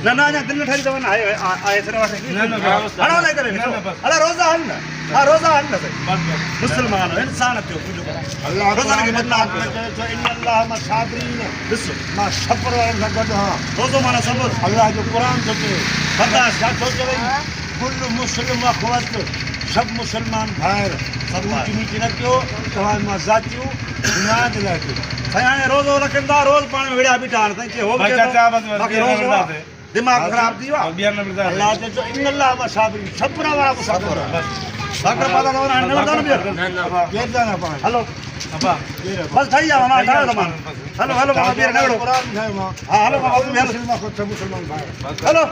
ना ना ना दिल न ठरी दवन आए आए सर वाटे हड़ा नहीं करे अरे रोजा हल ना हां रोजा हल ना मुसलमान इंसान थियो कुछ अल्लाह रोजा के बदनाम तो इन अल्लाह मा साबरीन बिस मा सबर वाला गड हां रोजो माना सबर अल्लाह जो कुरान चके बर्दाश्त का तो चले कुल मुस्लिम अखवत सब मुसलमान भाई सब नीचे रखियो तवान मा जातियो बुनियाद लाके सयाने रोजो रखंदा रोज पानी में विड़ा बिठान के हो बाकी रोज दिमाग खराब दियो अल्लाह जो इन अल्लाह मा साबरीन सबर वाला को सबर सागर पादा न न न ये जाना पानी हेलो अब्बा बस થઈ जा मामा ठाड़ मान हेलो हेलो मामा बीर नगड़ो कुरान है मां हां हेलो मामा मुसलमान को सब मुसलमान भाई हेलो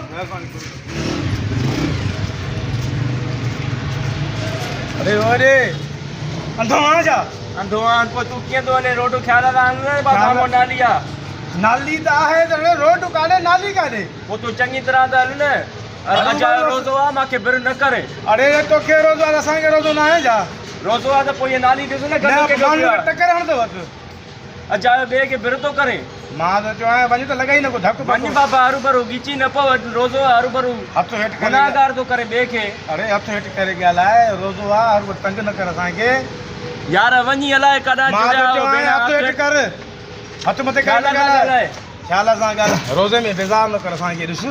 अरे ओरे अंधोआ जा अंधोआन को तू के दो ने रोड ख्याल आन बाबा को नालिया नाली ता है तो रोड काले नाली का दे वो तो चंगी तरह दा ने अच्छा रोजो आ माके बिर न करे अरे तो के रोजो असा के रोजो ना है जा रोजो आ तो कोई नाली दे ना गंद के टक्कर हण दो अच्छा बे के बिर तो करे मां तो जो है वनी तो लगाई न को धक वनी बाबा आरू बरू गीची न पव रोजो आरू बरू हथ हेट करे गुनाहगार तो करे बे के अरे हथ हेट करे गलाए रोजो आ आरू तंग न कर असा के यार वनी अलाए कदा जुड़ा हथ हेट कर हथ मते गलाए ख्याल सा गल रोजे में बेजार न कर असा के दिस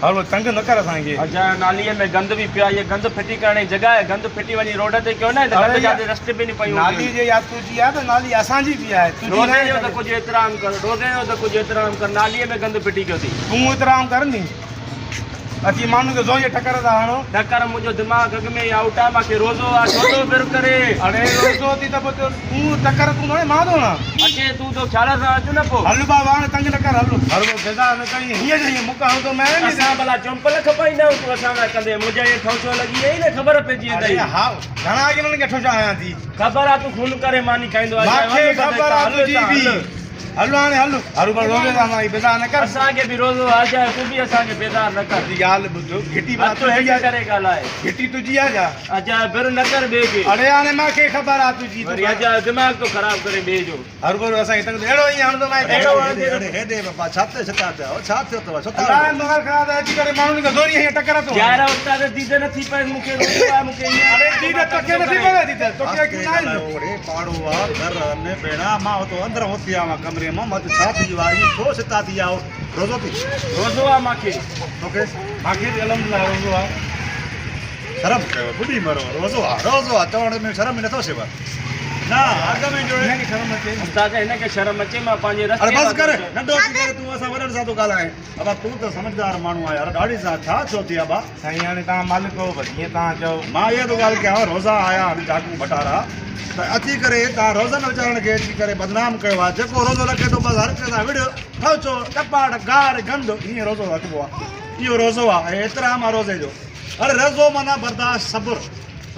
और वो तंग न कर असांखे अच्छा नालीअ में गंद भी पिया ये गंद फिटी करने जगह है गंद फिटी वनी रोड ते क्यों ना गंद जाते रास्ते पे नहीं पई नाली जे या तुजी है तो नाली असांजी भी है तुजी रोड जो तो कुछ एहतराम कर रोड जो तो कुछ एहतराम कर नालीअ में गंद फिटी क्यों थी तू एहतराम कर नी अची मानू के जोए टक्कर दा हाणो टक्कर मुजो दिमाग अग में आउटा माके रोजो आ छोटो फिर करे अरे रोजो थी तब तो तू टक्कर तू न मां दो ना अचे तू तो ख्याल सा अच न पो हल बाबा ने तंग न कर हल हर वो बेजा न कहीं हिय जे मुका तो मैं नहीं सा भला चंपल खपाई ना तो असा ना कंदे मुझे ये ठोचो लगी है ने खबर पे जी दई हां घणा के न के ठोचा आया थी खबर आ तू खून करे मानी खाइंदो आ माके खबर आ तुजी भी हलो आने हलो हरु पर रोजे ना माई बेजार न कर असा के भी रोजो आ जाए तू भी असा के बेजार न कर याल बुझो घिटी बात तो है करेगा लाए घिटी तुजी आ जा अच्छा फिर न कर बे के अरे आने माके खबर आ तुजी तो अच्छा दिमाग तो खराब करे बे जो हरु पर असा तंग एड़ो ही हण तो माई एड़ो अरे हे दे बाबा छाते छताते ओ छाते तो छता अरे मगर खा दे जी करे मानू के जोरी है टक्कर तो यार उस्ताद दीदे नथी पे मुके रोजो मुके अरे दीदे तो के नथी पे दीदे तो के क्यों ना ओरे पाड़ो वा घर ने बेड़ा मा तो अंदर होती आ कमरे में मत छात जीवाई तो सिता थी आओ रोजो थी रोजो आ माके ओके माके अलहमदुलिल्लाह रोजो आ शर्म कयो बुढ़ी मरो रोजो आ चवण में शर्म न तो सेवा ना अग में जो है शर्म अचे उस्ताद है के शर्म अचे मा पांजे रस्ते अरे बस कर नडो की करे तू असा वरन सा तो गालाए अब तू तो समझदार मानू आ यार गाड़ी सा छा छोती आ बा सही आने ता मालिक हो बस ये ता जो मां ये तो गाल के रोजा आया जाकू बटारा अची करे ता रोज़न वीचारन के अची करे बदनाम कयो आ जेको रोज़ो रखे तो बस हर कंहिं सां विड़ियो ठोचो टपाड़ गार गंद ईअं रोज़ो रखिबो आहे इहो रोज़ो आहे एतिराम आहे रोज़े जो अरे रोज़ो माना बर्दाश्त सब्र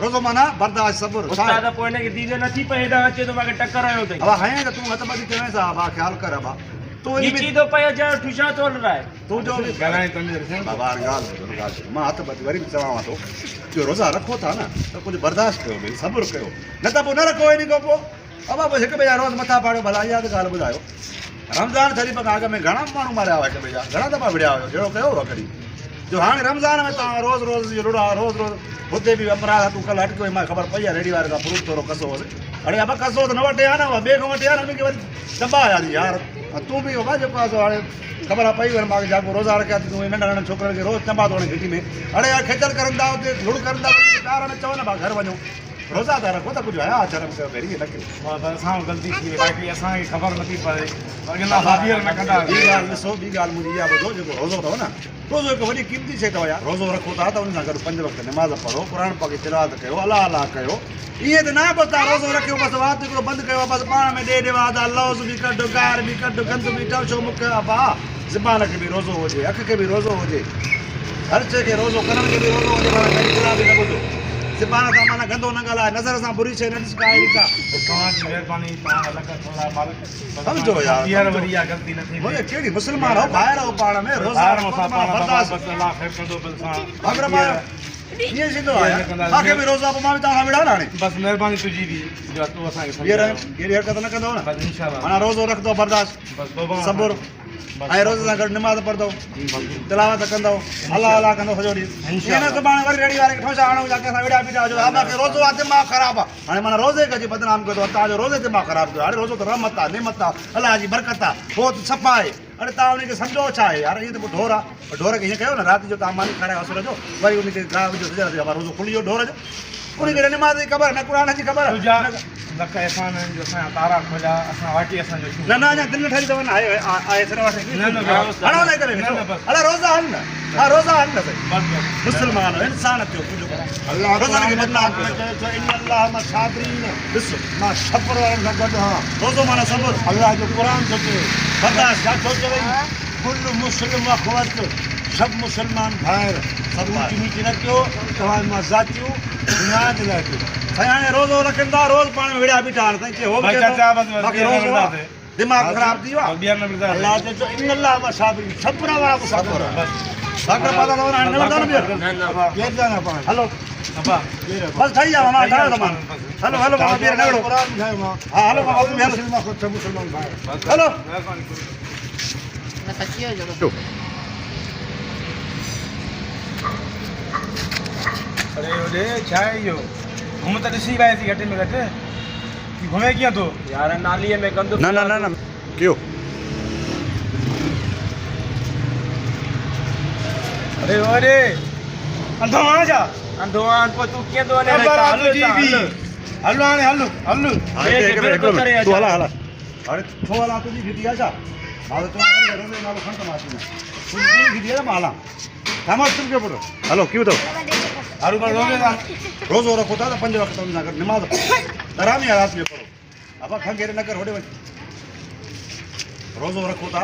रोज़ो माना बर्दाश्त सब्र उस्ताद पोइ हिनखे दीदे नथी पए हेॾां अचे तो मूंखे टकर आयो अथई अब हाणे त तूं हथ ॿधी चवण सां बा ख़्यालु कर बा तू नीची तो पए जा ठुशा तो रहा है तू जो गालाए तमीर से बाबा गाल मां हथ ॿधी वरी चवां थो जो रोज़ा रखो था ना तो कुछ बर्दाश्त कयो भाई सब्र कयो न त पोइ न रखो इन खां पोइ अब हिकु ॿिए जा रोज़ मथा पाड़ियो भला इहा ॻाल्हि ॿुधायो रमज़ान शरीफ़ खां अॻु में घणा माण्हू मारिया हुआ हिकु ॿिए जा घणा दफ़ा विड़िया हुयो जहिड़ो कयो हुओ कॾहिं जो हाणे रमज़ान में तव्हां रोज़ रोज़ रुड़ा रोज़ रोज़ हुते बि अमराह तूं कल्ह अटकियो मां ख़बर पई आहे रेडी वारे खां फ्रूट थोरो कसो हुओसि अड़े अब कसो त न वठे हा न ॿिए खां वठी हा न उनखे वरी दॿा यादी यार तूं बि बाबा जेको आहे हाणे ख़बर आहे पई वरी मूंखे जाको रोज़ा रखिया तूं नंढा नंढा छोकिरनि खे रोज़ चंबा थो हणे घिटी में अड़े यार खेचल करनि था हुते लुड़ करनि था ॿार में चओ न भाउ घर वञो रोज़ा था रखो त कुझु हया शर्म कयो पहिरीं न कयो असां ग़लती थी वई बाक़ी असांखे ख़बर नथी पए अॻिला भाभीअ न कंदा ॿी ॻाल्हि ॾिसो ॿी ॻाल्हि मुंहिंजी इहा ॿुधो जेको रोज़ो अथव न रोज़ो हिकु वॾी क़ीमती शइ अथव यार रोज़ो रखो था त उन सां गॾु 5 वक़्त नमाज़ पढ़ो क़ुर पाक जी तिलावत कयो अलाह अलाह कयो ईअं त न बसि तव्हां रोज़ो रखियो बसि वात हिकिड़ो बंदि कयो बसि पाण में ॾे ॾेवाद लौज़ बि कढ गार बि कढ गंद बि टवछो मुख भाउ ज़बान खे बि रोज़ो हुजे अख खे बि रोज़ो हुजे हर शइ खे रोज़ो करण खे बि रोज़ो हुजे माना कॾहिं ख़िलाफ़ बि न ॿुधो ज़बान सां माना गंदो न ॻाल्हाए नज़र सां बुरी शइ न ॾिस काई का तव्हांजी महिरबानी तव्हां अलॻि मालिक सम्झो यार यार वरी इहा ग़लती न थी मुंहिंजे कहिड़ी मुस्लमान हो ॿाहिरि हो पाण में रोज़ा बर्दाश्त अलाह ख़ैर कंदो बिल्सां ये सिद्धो आया आके भी रोज़ा मां ता विड़ा हाणे बस मेहरबानी तुजी भी जो तू असा के ये हरकत न कंदो ना बस इंशाल्लाह माना रोज़ो रख दो बर्दाश्त बस सब्र ऐं रोज़ सां गॾु निमाज़ पढ़ंदो तिलावत कंदो अलाह अलाह कंदो सॼो ॾींहुं ईअं न सुभाणे वरी रेड़ी वारे खे ठोसा हणूं या कंहिंसां विड़ा पीटा हुजो असांखे रोज़ो आहे दिमाग़ ख़राबु आहे हाणे माना रोज़े खे बदनाम कयो अथव तव्हांजो रोज़े दिमाग़ ख़राबु कयो हाणे रोज़ो त रहमत आहे नेमत आहे अलाह जी बरकत आहे पोइ त सफ़ा आहे अरे तव्हां उनखे सम्झो छा आहे यार इहो त पोइ ढोर आहे ढोर खे हीअं कयो न राति जो तव्हां मानी खारायो असुर जो वरी उनखे गाह विझो रोज़ो खुली वियो ढोर जो उनखे निमाज़ जी ख़बर न क़ुर जी ख़बर न अहसान जो असांजा तारा खोलिया असां वाटी असांजो न न अञा दिलि न ठही अथव न आहे सिर वटि हणो न करे अला रोज़ा हल न हा रोज़ा हल न साईं मुस्लमान इंसान थियो अलाह रोज़नि खे बदनाम कयो इन अल्लाह मां साबरीन ॾिसो मां सब्र वारनि सां गॾु हा रोज़ो माना सब्र अलाह जो क़ुर थो चए बर्दाश्त छा थो चवई कुल मुस्लिम अख़वत सभु मुस्लमान भाइर सभु ऊची नीची न कयो तव्हां मां ज़ातियूं दुनिया जे लाइ कयो साईं हाणे रोज़ो रखनि था रोज़ पाण में विड़ा बीठा आहिनि साईं हो दिमाग़ ख़राबु थी वियो आहे अलाह चयो इन अल्लाह मां साबरीन सब्र वारा मुसाफ़िर साकर पाता अथव हाणे न वठंदा न ॿीहर हलो बस ठही जाओ मां ठाहियो त मां हलो हलो बाबा ॿीहर न विड़ो हा हलो बाबा हलो अरे ओॾे छा आहे इहो घुम त ॾिसी वियासीं घटि में घटि घुमे कीअं थो यार नालीअ में गंद न न न न कयो अरे ओॾे अंधो आहे छा अंधो आहे पोइ तूं कीअं थो वञे हलो हाणे हलो हलो तूं हला हला हाणे छो हलां तुंहिंजी घिटी आहे छा मां त चवां रोज़े नालो खण त मां अची तुंहिंजी घिटी आहे न मां हलां सामान तुम कयो पुटु हलो कीअं अथव रोज़ो रखो था त 5 वक़्त हुन सां गॾु निमाज़ हरामी आहे राति जो पढ़ो अब खंघेरे न कर होॾे वञ रोज़ो रखो था